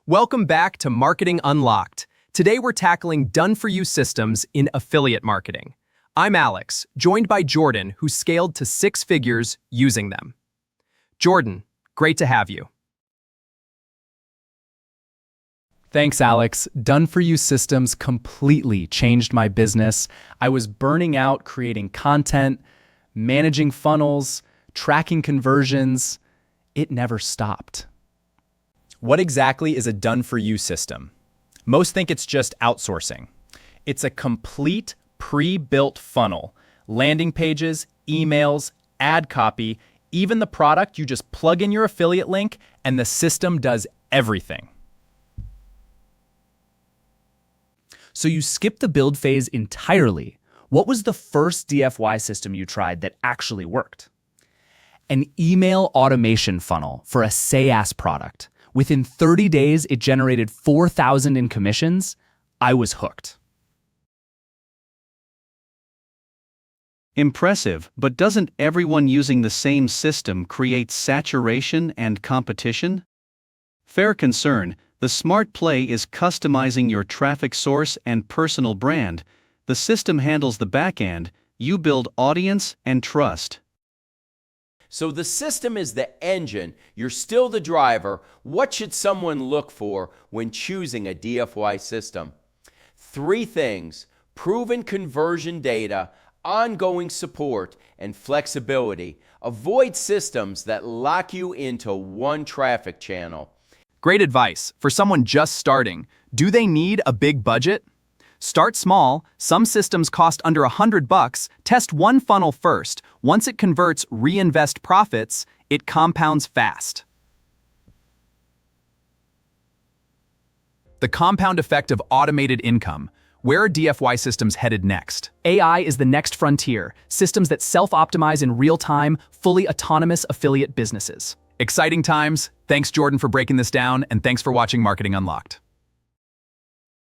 Welcome back to Marketing Unlocked. Today we're tackling done-for-you systems in affiliate marketing. I'm Alex, joined by Jordan, who scaled to 6 figures using them. Jordan, great to have you. Thanks, Alex. Done-for-you systems completely changed my business. I was burning out creating content, managing funnels, tracking conversions. It never stopped. What exactly is a done-for-you system? Most think it's just outsourcing. It's a complete pre-built funnel. Landing pages, emails, ad copy, even the product, you just plug in your affiliate link and the system does everything. So you skipped the build phase entirely. What was the first DFY system you tried that actually worked? An email automation funnel for a SaaS product. Within 30 days, it generated $4,000 in commissions. I was hooked. Impressive, but doesn't everyone using the same system create saturation and competition? Fair concern, the smart play is customizing your traffic source and personal brand. The system handles the back end, you build audience and trust. So the system is the engine, you're still the driver. What should someone look for when choosing a DFY system? 3 things: proven conversion data, ongoing support, and flexibility. Avoid systems that lock you into one traffic channel. Great advice. For someone just starting, do they need a big budget? Start small. Some systems cost under $100. Test one funnel first. Once it converts, reinvest profits. It compounds fast. The compound effect of automated income. Where are DFY systems headed next? AI is the next frontier. Systems that self-optimize in real time, fully autonomous affiliate businesses. Exciting times. Thanks, Jordan, for breaking this down, and thanks for watching Marketing Unlocked.